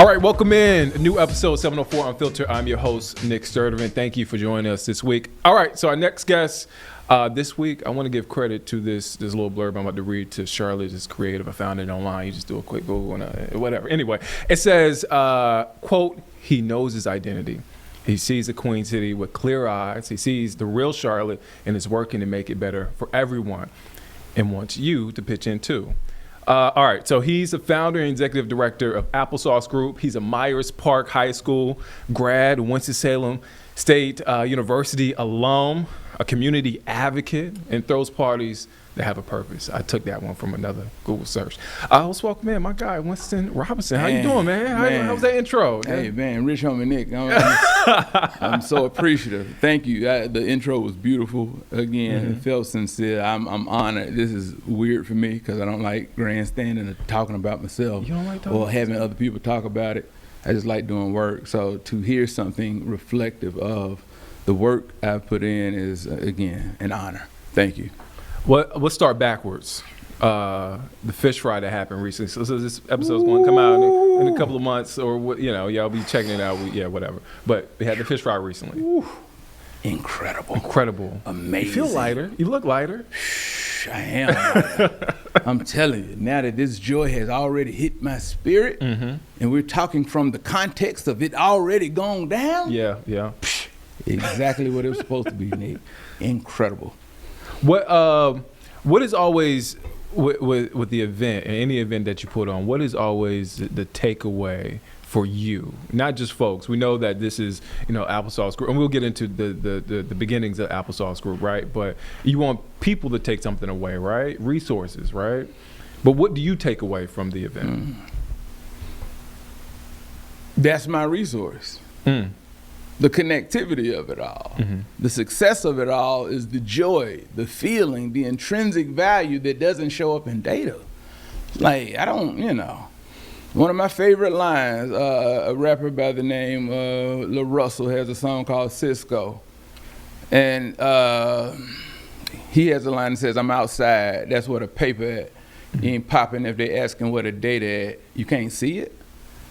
All right, welcome in. A new episode 704 Unfiltered. I'm your host, Nick Sturdivant. Thank you for joining us this week. All right, so our next guest this week, I want to give credit to this little blurb I'm about to read to Charlotte. It's creative. I found it online. You just do a quick Google and whatever. Anyway, it says, quote, he knows his identity. He sees the Queen City with clear eyes. He sees the real Charlotte and is working to make it better for everyone and wants you to pitch in too. All right, so he's the founder and executive director of Applesauce Group. He's a Myers Park High School grad, Winston-Salem State University alum, a community advocate, and throws parties that have a purpose. I took that one from another Google search. Let's welcome in my guy, Winston Robinson. How you doing, man? How was that intro? Hey, man, rich homie Nick. I'm so appreciative. Thank you. The intro was beautiful. Again, It felt sincere. I'm honored. This is weird for me because I don't like grandstanding and talking about myself. You don't like talking or having other people talk about it. I just like doing work. So to hear something reflective of the work I've put in is, again, an honor. Thank you. We'll start backwards. The fish fry that happened recently. So this episode's going to come out in a couple of months, or y'all be checking it out. Whatever. But they had the fish fry recently. Ooh. Incredible. Amazing. You feel lighter. You look lighter. I am. I'm telling you, now that this joy has already hit my spirit, and we're talking from the context of it already gone down. Yeah. Exactly what it was supposed to be, Nick. Incredible. What is always with the event, and any event that you put on, what is always the takeaway for you? Not just folks. We know that this is, Applesauce Group, and we'll get into the beginnings of Applesauce Group, right? But you want people to take something away, right? Resources, right? But what do you take away from the event? That's my resource. The connectivity of it all. The success of it all is the joy, the feeling, the intrinsic value that doesn't show up in data. Like, one of my favorite lines, a rapper by the name Lil Russell has a song called Cisco. And he has a line that says, I'm outside, that's where the paper at. You ain't popping if they asking where the data at. You can't see it?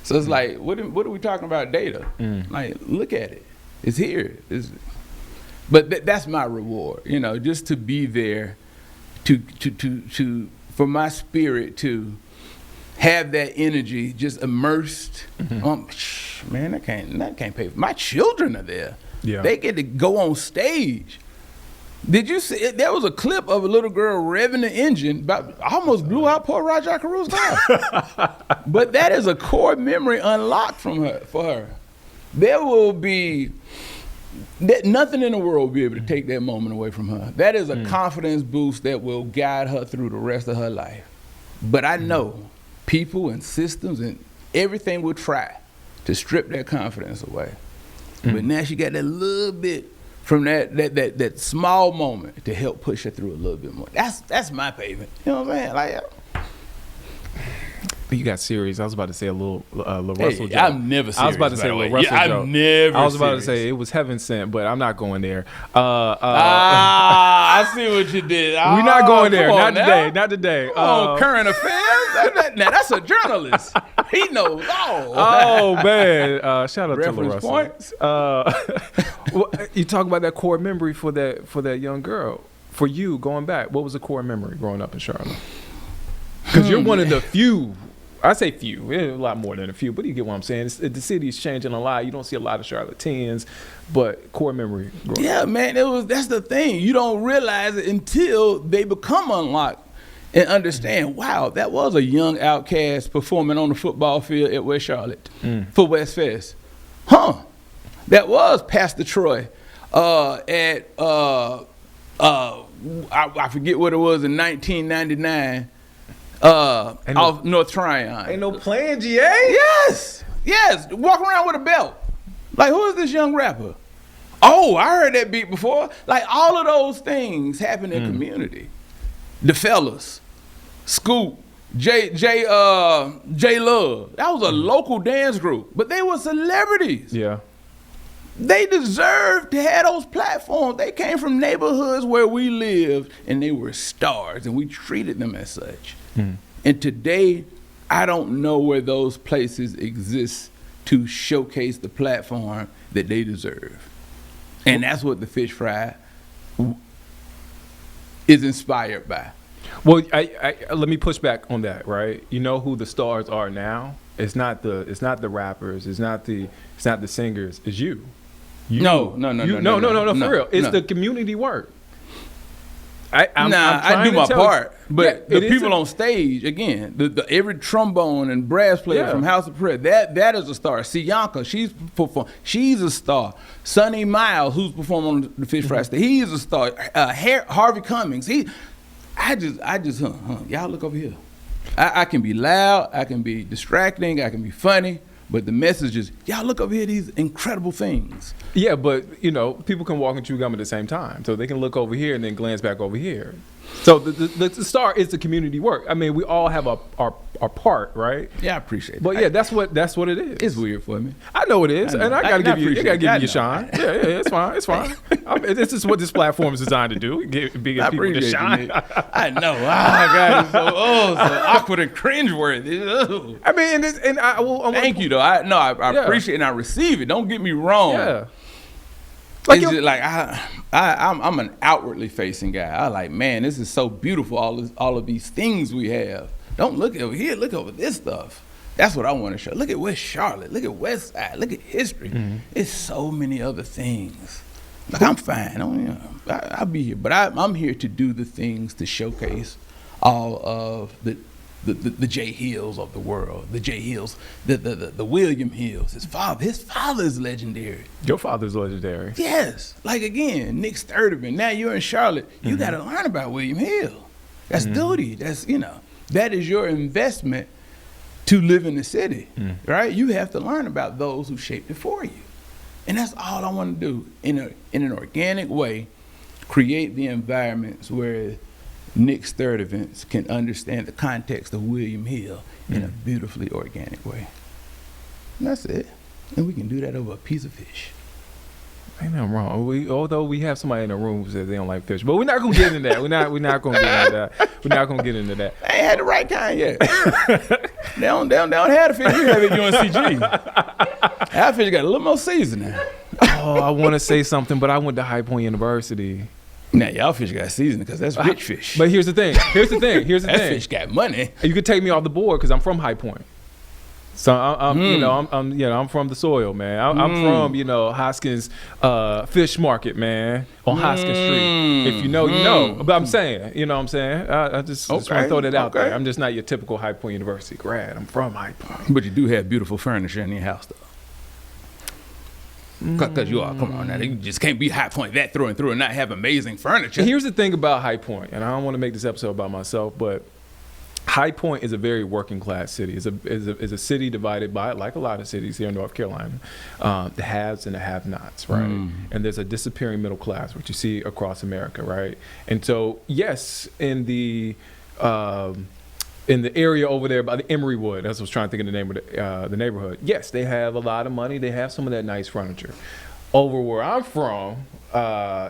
So it's like, what are we talking about data? Like, look at it. It's here. But that's my reward, just to be there, for my spirit to have that energy just immersed. Man, that can't pay for. My children are there. Yeah. They get to go on stage. Did you see it? There was a clip of a little girl revving the engine, almost blew out poor Raja Caru's car. But that is a core memory unlocked for her. There will be nothing in the world will be able to take that moment away from her. That is a confidence boost that will guide her through the rest of her life. But I know people and systems and everything will try to strip that confidence away. But now she got that little bit from that small moment to help push her through a little bit more. That's my payment. You know what I'm saying? Like, you got serious. I was about to say a little Russell joke. I'm never serious. I was about to say a little Russell joke. I'm never I was about serious. to say it was heaven sent, but I'm not going there. I see what you did. We're not going there. Not today. Current affairs? Now that's a journalist. He knows all. Oh, man. Shout out Reference to Russell. points. You talk about that core memory for that young girl. For you, going back, what was the core memory growing up in Charlotte? Because you're one of the few. I say few, a lot more than a few, but you get what I'm saying. The city is changing a lot. You don't see a lot of Charlotteans, but core memory. Yeah, man, that's the thing. You don't realize it until they become unlocked and understand, wow, that was a young outcast performing on the football field at West Charlotte for West Fest. That was Pastor Troy at, I forget what it was in 1999. Off North Tryon. Ain't no playing, GA? Yes. Walk around with a belt. Like, who is this young rapper? Oh, I heard that beat before. Like, all of those things happen in community. The Fellas, Scoop, J Love. That was a local dance group, but they were celebrities. Yeah. They deserved to have those platforms. They came from neighborhoods where we lived, and they were stars, and we treated them as such. And today, I don't know where those places exist to showcase the platform that they deserve. And that's what the fish fry is inspired by. Well, I let me push back on that, right? You know who the stars are now? It's not the rappers, it's not the singers, it's you. No, for real. It's the community work. I'm I do my part, but the people on stage, again, the every trombone and brass player from House of Prayer, that is a star. Sianka, she's a star. Sonny Miles, who's performed on the Fish Fry stage, he is a star. Harvey Cummings, y'all look over here. I can be loud, I can be distracting, I can be funny, but the message is, y'all look over here, these incredible things. Yeah, but people can walk and chew gum at the same time, so they can look over here and then glance back over here. So the star is the community work. I mean, we all have our part, right? Yeah, I appreciate it. But yeah, that's what it is. It's weird for me. I know it is, and I gotta give you your shine. Yeah, it's fine. This is what this platform is designed to do. Give people the shine. I know. Oh my God, it's so awkward and cringeworthy. I mean, thank you though. I appreciate it and I receive it. Don't get me wrong. Yeah. Like it's just like I'm an outwardly facing guy. I like, man, this is so beautiful. All of these things we have. Don't look over here. Look over this stuff. That's what I want to show. Look at West Charlotte. Look at West Side. Look at history. Mm-hmm. It's so many other things. Like I'm fine. I'll be here, but I'm here to do the things to showcase all of the J Hills of the world, the J Hills, the William Hills. His father is legendary. Your father's legendary. Yes. Like again, Nick Sturdivant. Now you're in Charlotte. You got to learn about William Hill. That's duty. That's that is your investment to live in the city, right? You have to learn about those who shaped it for you, and that's all I want to do in an organic way. Create the environments where Nick Sturdivant can understand the context of William Hill in a beautifully organic way. And that's it. And we can do that over a piece of fish. Ain't nothing wrong. Although we have somebody in the room who says they don't like fish, but we're not gonna get into that. We're not gonna get into that. We're not gonna get into that. I ain't had the right kind yet. they don't have the fish you have at UNCG. Our fish got a little more seasoning. Oh, I want to say something, but I went to High Point University. Now y'all fish got seasoning because that's rich fish. But here's the thing. That fish got money. You could take me off the board because I'm from High Point. So I'm from the soil, man. I'm from Hoskins Fish Market, man, on Hoskins Street. If you know, you know. But I'm saying, you know what I'm saying? I just want to throw that out there. I'm just not your typical High Point University grad. I'm from High Point. But you do have beautiful furniture in your house, though. Because you are, come on now, you just can't be High Point that through and through and not have amazing furniture. Here's the thing about High Point, and I don't want to make this episode about myself, but High Point is a very working class city. It's a city divided by, like a lot of cities here in North Carolina, the haves and the have-nots, right? And there's a disappearing middle class, which you see across America, right? And so, yes, in the area over there by the Emerywood, that's what I was trying to think of the name of the neighborhood. Yes, they have a lot of money. They have some of that nice furniture. Over where I'm from,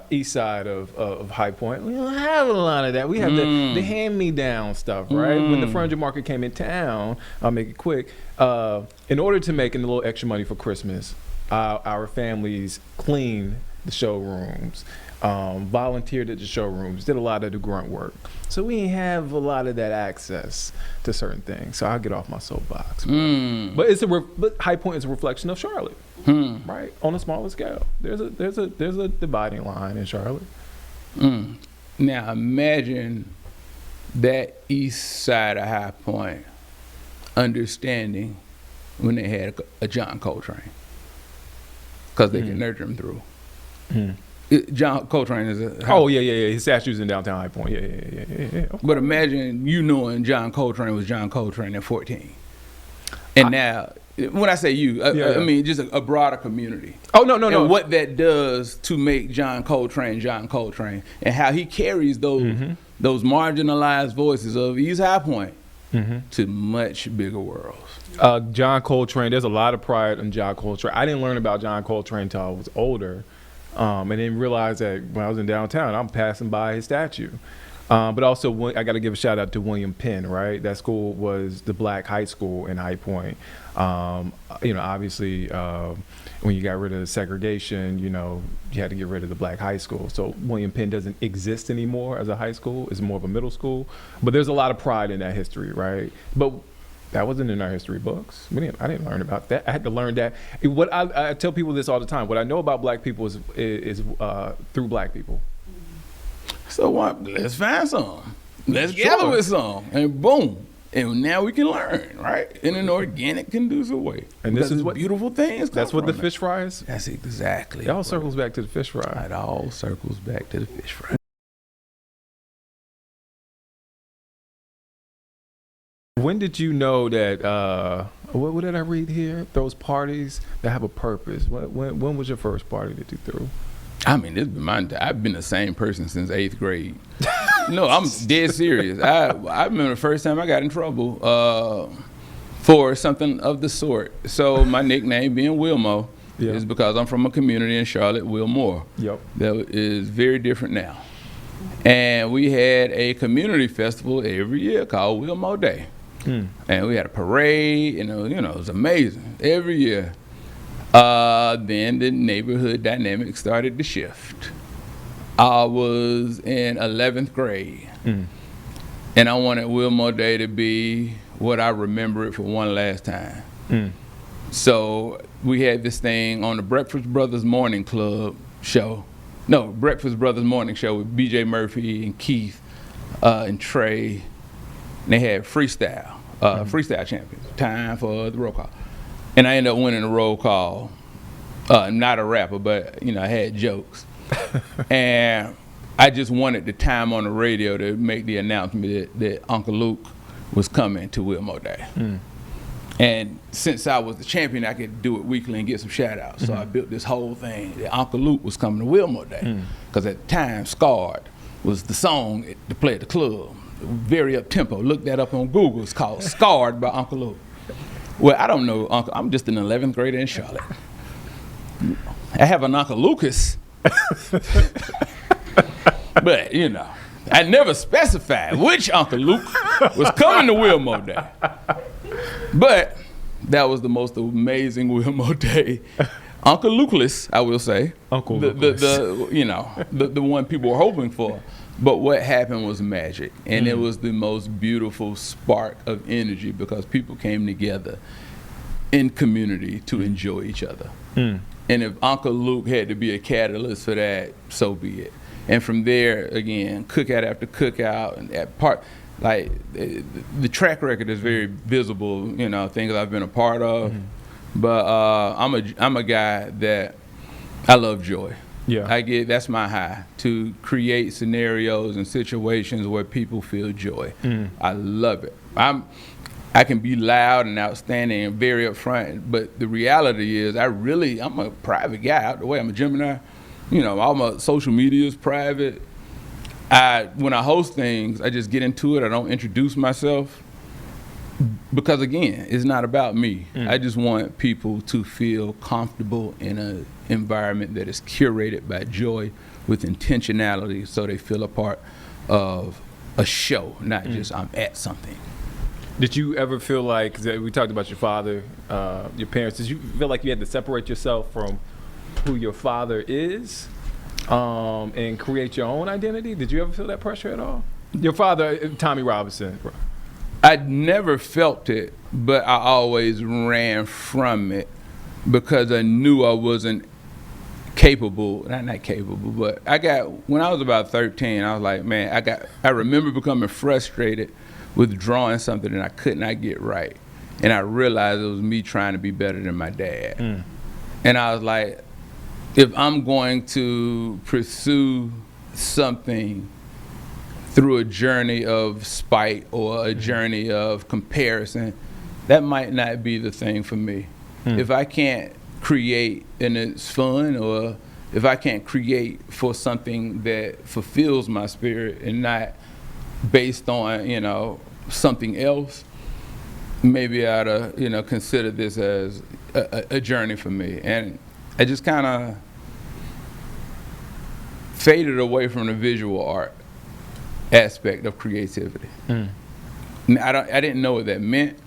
east side of High Point, we don't have a lot of that. We have the hand-me-down stuff, right? When the furniture market came in town, I'll make it quick, in order to make a little extra money for Christmas, our families cleaned the showrooms, volunteered at the showrooms, did a lot of the grunt work. So we didn't have a lot of that access to certain things. So I'll get off my soapbox. But High Point is a reflection of Charlotte, right? On a smaller scale. There's a dividing line in Charlotte. Now imagine that east side of High Point understanding when they had a John Coltrane, because they could nurture him through. John Coltrane is a... His statue's in downtown High Point. Yeah. Okay. But imagine knowing John Coltrane was John Coltrane at 14. And now, when I say you, I mean just a broader community. Oh, no. And what that does to make John Coltrane, and how he carries those marginalized voices of East High Point to much bigger worlds. John Coltrane, there's a lot of pride in John Coltrane. I didn't learn about John Coltrane until I was older. And then realized that when I was in downtown, I'm passing by his statue. But also, I got to give a shout out to William Penn, right? That school was the black high school in High Point. Obviously, when you got rid of the segregation, you had to get rid of the black high school. So William Penn doesn't exist anymore as a high school. It's more of a middle school. But there's a lot of pride in that history, right? But that wasn't in our history books. I didn't learn about that. I had to learn that. What I tell people this all the time. What I know about black people is through black people. So what? Let's find some. Let's gather with some, and boom, and now we can learn, right? In an organic, conducive way. And this is what beautiful things. That's what the fish fry is. That's exactly. It all circles back to the fish fry. It all circles back to the fish fry. When did you know that, what did I read here? Those parties that have a purpose. When was your first party that you threw? I mean, I've been the same person since 8th grade. No, I'm dead serious. I remember the first time I got in trouble for something of the sort. So my nickname being Wilmo is because I'm from a community in Charlotte, Willmore. Yep. That is very different now. And we had a community festival every year called Wilmo Day. And we had a parade, and it was amazing every year. Then the neighborhood dynamic started to shift. I was in 11th grade, and I wanted Wilmo Day to be what I remember it for one last time. So we had this thing on the Breakfast Brothers Morning show with B.J. Murphy and Keith and Trey. And they had freestyle champions, time for the roll call. And I ended up winning the roll call. Not a rapper, but I had jokes. And I just wanted the time on the radio to make the announcement that Uncle Luke was coming to Wilmo Day. And since I was the champion, I could do it weekly and get some shout outs. So I built this whole thing that Uncle Luke was coming to Wilmo Day. Because at the time, Scarred was the song to play at the club. Very up-tempo. Look that up on Google. It's called Scarred by Uncle Luke. Well, I don't know, Uncle. I'm just an 11th grader in Charlotte. I have an Uncle Lucas. But, I never specified which Uncle Luke was coming to Wilmo Day. But that was the most amazing Wilmo Day. Uncle Lukeless, I will say. Uncle Lukeless. The one people were hoping for. But what happened was magic, and it was the most beautiful spark of energy because people came together in community to enjoy each other. And if Uncle Luke had to be a catalyst for that, so be it. And from there, again, cookout after cookout, and that part, like the track record is very visible, things I've been a part of. But I'm a guy that I love joy. Yeah, that's my high, to create scenarios and situations where people feel joy. I love it. I can be loud and outstanding and very upfront, but the reality is I'm a private guy out the way. I'm a Gemini. All my social media is private. When I host things, I just get into it. I don't introduce myself because, again, it's not about me. I just want people to feel comfortable in an environment that is curated by joy with intentionality, so they feel a part of a show, not just I'm at something. Did you ever feel like, we talked about your father, your parents, did you feel like you had to separate yourself from who your father is and create your own identity? Did you ever feel that pressure at all? Your father, Tommy Robinson. I never felt it, but I always ran from it because I knew I wasn't capable, not capable, but when I was about 13, I was like, man, I remember becoming frustrated with drawing something that I could not get right. And I realized it was me trying to be better than my dad. And I was like, if I'm going to pursue something through a journey of spite or a journey of comparison, that might not be the thing for me. If I can't create and it's fun, or if I can't create for something that fulfills my spirit and not based on, something else, maybe I ought to, consider this as a journey for me. And I just kind of faded away from the visual art aspect of creativity. I didn't know what that meant.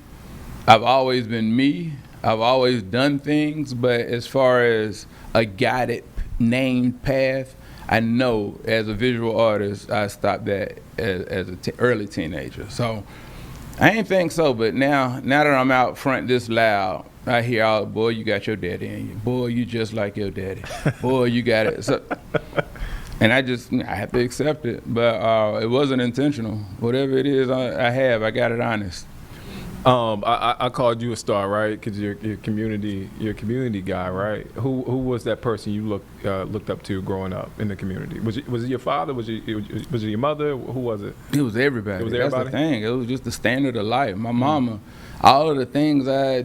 I've always been me. I've always done things, but as far as a guided, named path, I know as a visual artist, I stopped that as an early teenager. So I ain't think so, but now that I'm out front this loud, I hear all, boy, you got your daddy in you. Boy, you just like your daddy. Boy, you got it. So, and I have to accept it, but it wasn't intentional. Whatever it is I got it honest. I called you a star, right? Because you're a community guy, right? Who was that person you looked up to growing up in the community? Was it your father? Was it your mother? Who was it? It was everybody. It was everybody? That's the thing. It was just the standard of life. My mama, all of the things I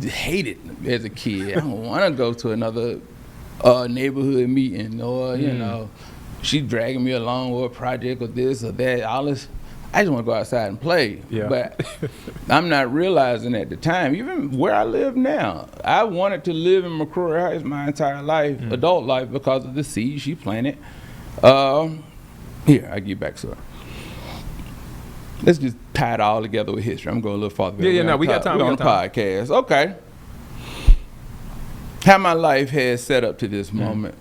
hated as a kid. I don't want to go to another neighborhood meeting or you know, she dragging me along with a project or this or that. All this. I just want to go outside and play. Yeah. But I'm not realizing at the time, even where I live now, I wanted to live in McCrorey Heights my entire life, adult life, because of the seed she planted. Here, I get back to it. Let's just tie it all together with history. I'm going a little farther. We got time. We're on the podcast. Okay. How my life has set up to this moment.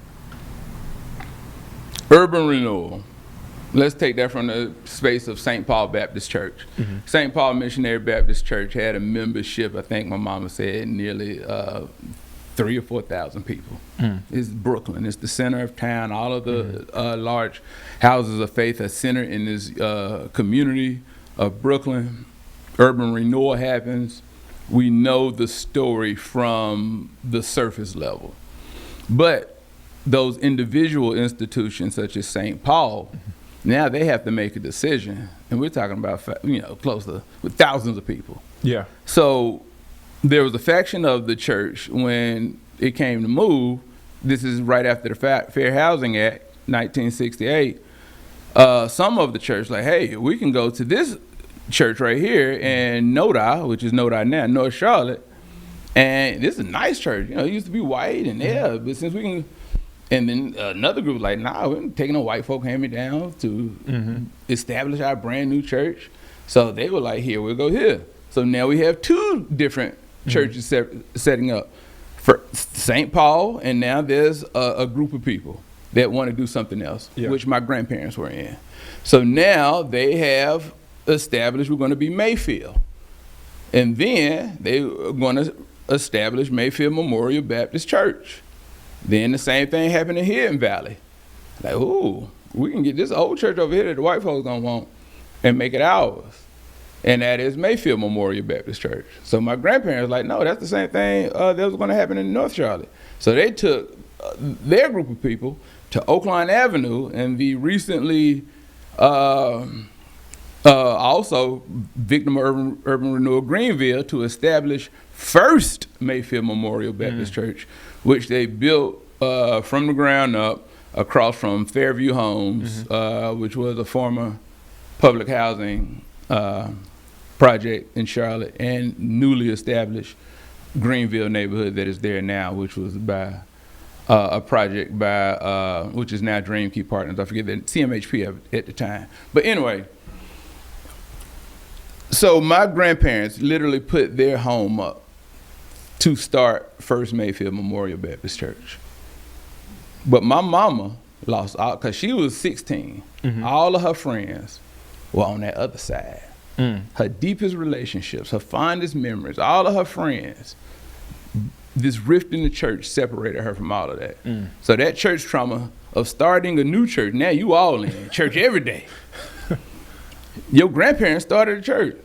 Urban renewal. Let's take that from the space of St. Paul Baptist Church. St. Paul Missionary Baptist Church had a membership, I think my mama said, nearly 3,000 or 4,000 people. It's Brooklyn. It's the center of town. All of the large houses of faith are centered in this community of Brooklyn. Urban renewal happens. We know the story from the surface level. But those individual institutions such as St. Paul, now they have to make a decision, and we're talking about close to with thousands of people. Yeah. So there was a faction of the church when it came to move. This is right after the Fair Housing Act, 1968. Some of the church like, hey, we can go to this church right here in Nodi, which is Nodi now, North Charlotte, and this is a nice church. It used to be white and but since we can. And then another group like, nah, we're taking a white folk hand-me-down to establish our brand new church. So they were like, here, we'll go here. So now we have two different churches setting up for St. Paul, and now there's a group of people that want to do something else, which my grandparents were in. So now they have established we're going to be Mayfield. And then they are going to establish Mayfield Memorial Baptist Church. Then the same thing happened in Hidden Valley. Like, ooh, we can get this old church over here that the white folks don't want and make it ours. And that is Mayfield Memorial Baptist Church. So my grandparents were like, no, that's the same thing that was going to happen in North Charlotte. So they took their group of people to Oakland Avenue and the recently also victim of urban renewal Greenville to establish First Mayfield Memorial Baptist Church, which they built from the ground up across from Fairview Homes, which was a former public housing project in Charlotte, and newly established Greenville neighborhood that is there now, which was by a project by, which is now Dream Key Partners. I forget the CMHP at the time. But anyway, so my grandparents literally put their home up to start First Mayfield Memorial Baptist Church. But my mama lost out because she was 16. All of her friends were on that other side. Her deepest relationships, her fondest memories, all of her friends, this rift in the church separated her from all of that. So that church trauma of starting a new church, now you all in church every day. Your grandparents started a church.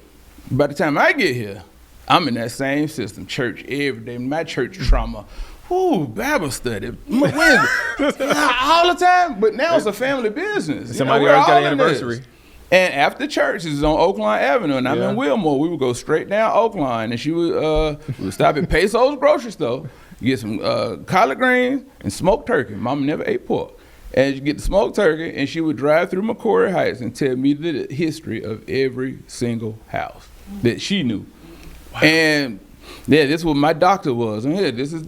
By the time I get here, I'm in that same system, church every day. My church trauma, Bible study, Wednesday, all the time. But now it's a family business. Somebody already got an anniversary. And after church, this is on Oakland Avenue, and I'm in Willmore. We would go straight down Oakland, and she would we would stop at Peso's grocery store, get some collard greens and smoked turkey. Mama never ate pork. And you get the smoked turkey, and she would drive through McCrorey Heights and tell me the history of every single house that she knew. Wow. And this is what my doctor was. And here, this is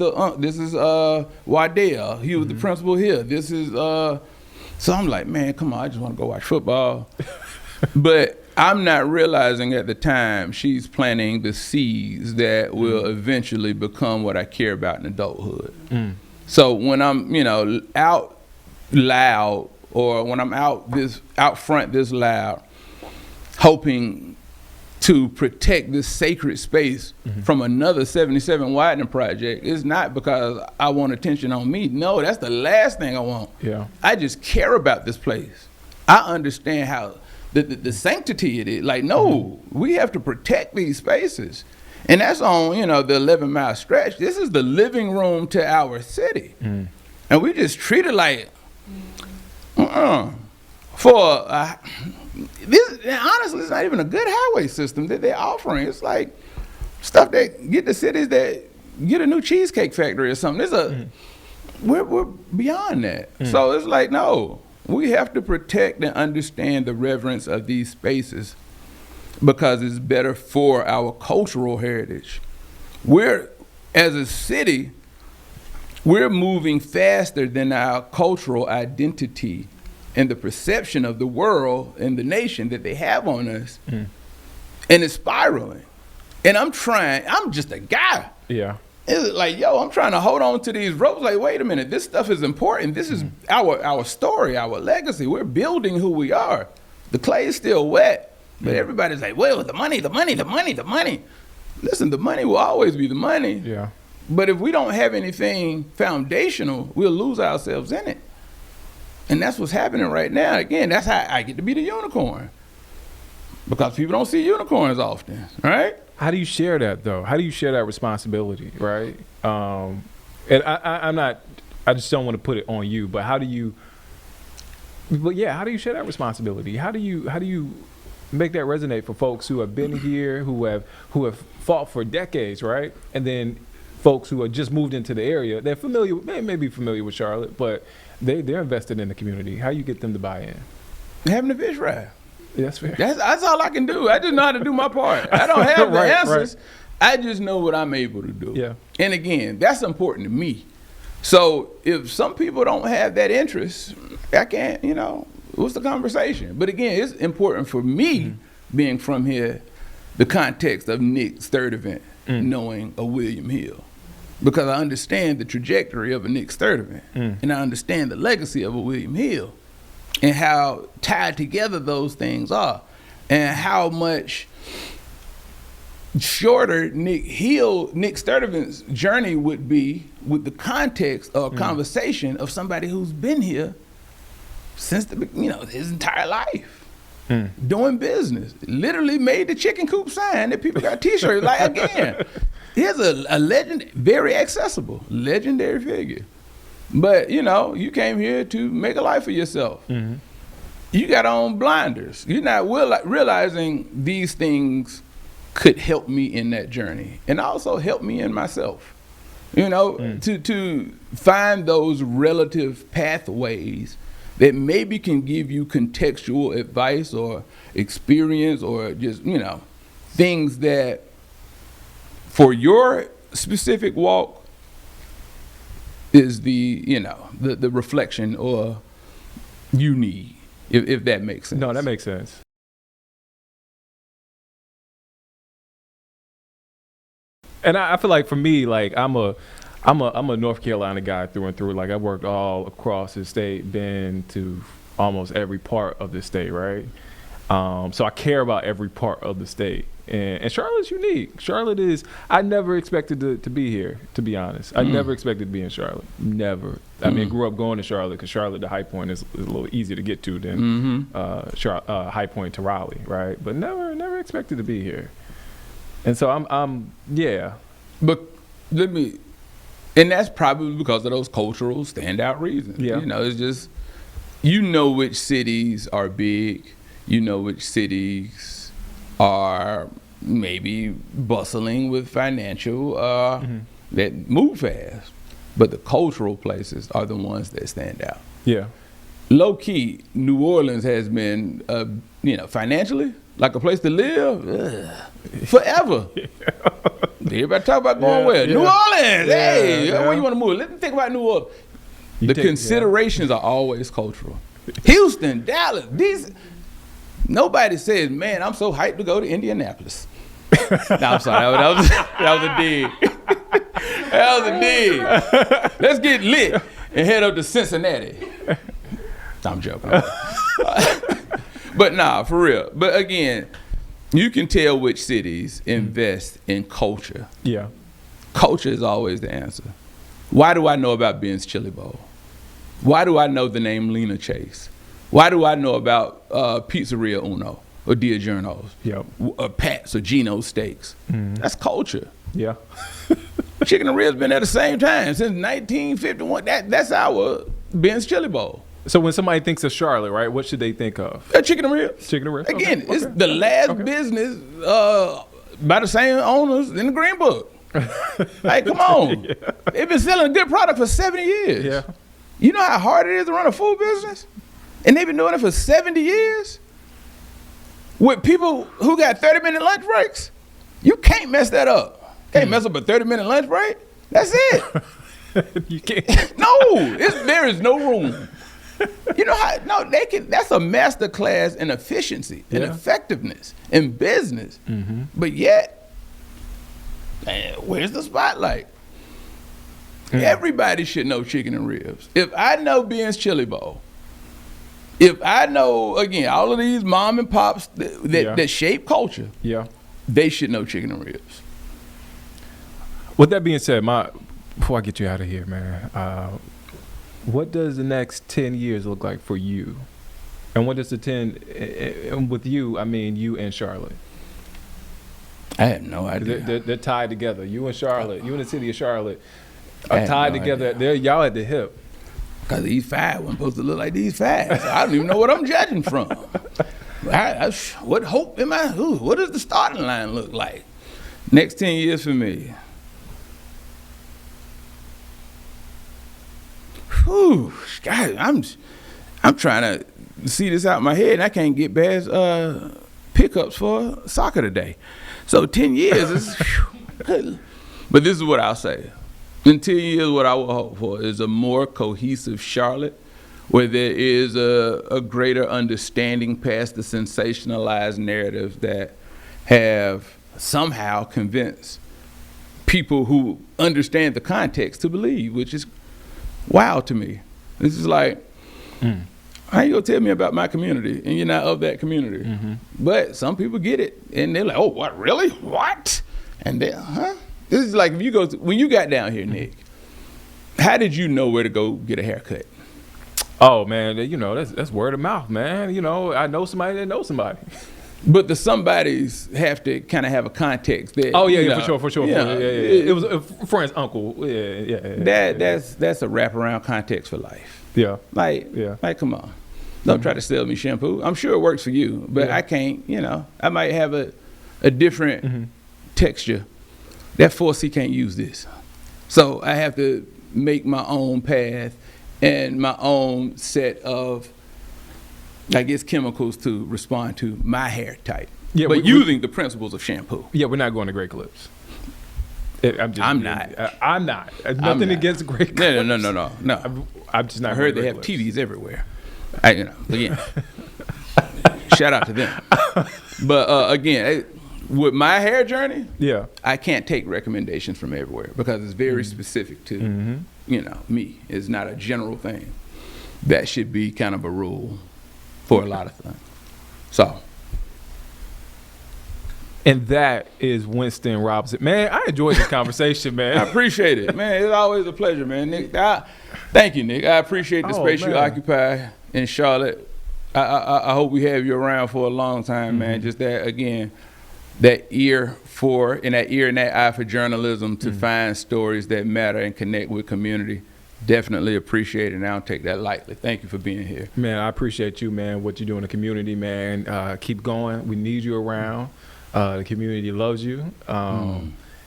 Waddell. He was the principal here. This is So I'm like, man, come on, I just want to go watch football. But I'm not realizing at the time she's planting the seeds that will eventually become what I care about in adulthood. So when I'm, out loud, or when I'm out front this loud, hoping to protect this sacred space from another 77 widening project, it's not because I want attention on me. No, that's the last thing I want. Yeah. I just care about this place. I understand how the sanctity it is. Like, no, we have to protect these spaces. And that's on, the 11-mile stretch. This is the living room to our city. And we just treat it like, this, honestly, it's not even a good highway system that they're offering. It's like stuff that get the cities that get a new cheesecake factory or something. We're beyond that. So it's like, no, we have to protect and understand the reverence of these spaces because it's better for our cultural heritage. As a city, we're moving faster than our cultural identity and the perception of the world and the nation that they have on us. And it's spiraling. And I'm just a guy. Yeah. It's like, I'm trying to hold on to these ropes. Like, wait a minute, this stuff is important. This is our story, our legacy. We're building who we are. The clay is still wet, but everybody's like, well, the money. Listen, the money will always be the money. Yeah. But if we don't have anything foundational, we'll lose ourselves in it. And that's what's happening right now. Again, that's how I get to be the unicorn. Because people don't see unicorns often, right? How do you share that, though? How do you share that responsibility, right? And I just don't want to put it on you, but how do you share that responsibility? How do you make that resonate for folks who have been here, who have fought for decades, right? And then folks who have just moved into the area, they may be familiar with Charlotte, but they're invested in the community. How you get them to buy in? Having a fish fry. That's fair. That's all I can do. I just know how to do my part. I don't have the answers. Right. I just know what I'm able to do. Yeah. And again, that's important to me. So if some people don't have that interest, I can't, what's the conversation? But again, it's important for me, being from here, the context of Nick Sturdivant, knowing a William Hill. Because I understand the trajectory of a Nick Sturdivant. And I understand the legacy of a William Hill. And how tied together those things are. And how much shorter Nick Sturdivant's journey would be with the context of a conversation of somebody who's been here since his entire life. Doing business. Literally made the chicken coop sign that people got t-shirts. Like, again, here's a legend, very accessible, legendary figure. But, you came here to make a life for yourself. You got on blinders. You're not realizing these things could help me in that journey and also help me in myself. To find those relative pathways that maybe can give you contextual advice or experience or just, things that for your specific walk is the reflection or you need, if that makes sense. No, that makes sense. And I feel like for me, like I'm a North Carolina guy through and through. Like I worked all across the state, been to almost every part of the state, right? So I care about every part of the state. And Charlotte's unique. Charlotte is, I never expected to be here, to be honest. I never expected to be in Charlotte. Never. I mean, grew up going to Charlotte because Charlotte, the High Point, is a little easier to get to than High Point to Raleigh, right? But never expected to be here. And so I'm yeah. But and that's probably because of those cultural standout reasons. Yeah. It's just, which cities are big, which cities are maybe bustling with financial that move fast, but the cultural places are the ones that stand out. Yeah. Low key, New Orleans has been, financially like a place to live forever. Everybody talk about going where? New Orleans. Hey, where you want to move? Let me think about New Orleans. The considerations are always cultural. Houston, Dallas, nobody says, man, I'm so hyped to go to Indianapolis. No, I'm sorry, that was a dig. That was a dig. Let's get lit and head up to Cincinnati. I'm joking. But nah, for real. But again, you can tell which cities invest in culture. Yeah. Culture is always the answer. Why do I know about Ben's Chili Bowl? Why do I know the name Lena Chase? Why do I know about Pizzeria Uno or Dia Giorno's? Yep. Or Pat's or Geno's Steaks? That's culture. Yeah. Chicken and ribs been at the same time since 1951. That's our Ben's Chili Bowl. So when somebody thinks of Charlotte, right, what should they think of? Chicken and ribs. Chicken and ribs. Again, it's the last business by the same owners in the Green Book. Like, come on. Yeah. They've been selling a good product for 70 years. Yeah. You know how hard it is to run a food business? And they've been doing it for 70 years? With people who got 30-minute lunch breaks? You can't mess that up. Can't mess up a 30-minute lunch break. That's it. You can't. No, there is no room. You know how? No, they can. That's a master class in efficiency and effectiveness in business. But yet, man, where's the spotlight? Everybody should know chicken and ribs. If I know Ben's Chili Bowl, if I know, again, all of these mom and pops that shape culture, they should know chicken and ribs. With that being said, before I get you out of here, man, what does the next 10 years look like for you? And what does the 10, and with you, I mean you and Charlotte? I have no idea. They're tied together. You and Charlotte, you and the city of Charlotte are tied together. Idea. They're y'all at the hip. Because these five weren't supposed to look like these five. So I don't even know what I'm judging from. What hope am I? What does the starting line look like? Next 10 years for me. Whew, God, I'm trying to see this out in my head, and I can't get past pickups for soccer today. So 10 years is, but this is what I'll say. In 10 years, what I will hope for is a more cohesive Charlotte, where there is a greater understanding past the sensationalized narratives that have somehow convinced people who understand the context to believe, which is wow to me. This is like, how you gonna tell me about my community and you're not of that community? But some people get it and they're like, oh, what, really? What? And then, This is like if you when you got down here, Nick, how did you know where to go get a haircut? Oh man, you know, that's word of mouth, man. You know, I know somebody that knows somebody. But the somebodies have to kind of have a context that. Oh yeah, for sure. Yeah. It was a friend's uncle. Yeah. That's a wraparound context for life. Yeah. Like come on, don't try to sell me shampoo. I'm sure it works for you, but I can't. You know, I might have a different texture. That 4C can't use this, so I have to make my own path and my own set of, I guess, chemicals to respond to my hair type. Yeah, but using the principles of shampoo. Yeah, we're not going to Great Clips. I'm not. Nothing against Great Clips. No. I'm just not. I heard they have TVs everywhere. Again, shout out to them. But again, with my hair journey, I can't take recommendations from everywhere because it's very specific to me. It's not a general thing. That should be kind of a rule for a lot of things. So. And that is Winston Robinson. Man, I enjoyed this conversation, man. I appreciate it, man. It's always a pleasure, man. Nick, thank you, Nick. I appreciate the space you occupy in Charlotte. I hope we have you around for a long time, man. Just that, again, that ear and that eye for journalism to find stories that matter and connect with community. Definitely appreciate it, and I don't take that lightly. Thank you for being here. Man, I appreciate you, man, what you do in the community, man. Keep going. We need you around. The community loves you.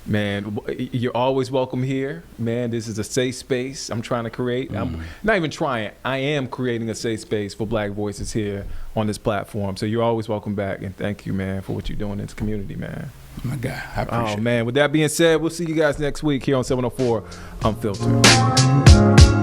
Man, you're always welcome here. Man, this is a safe space I'm trying to create. I'm not even trying. I am creating a safe space for Black voices here on this platform. So you're always welcome back, and thank you, man, for what you're doing in this community, man. Oh, my God, I appreciate it. Man, with that being said, we'll see you guys next week here on 704 Unfiltered.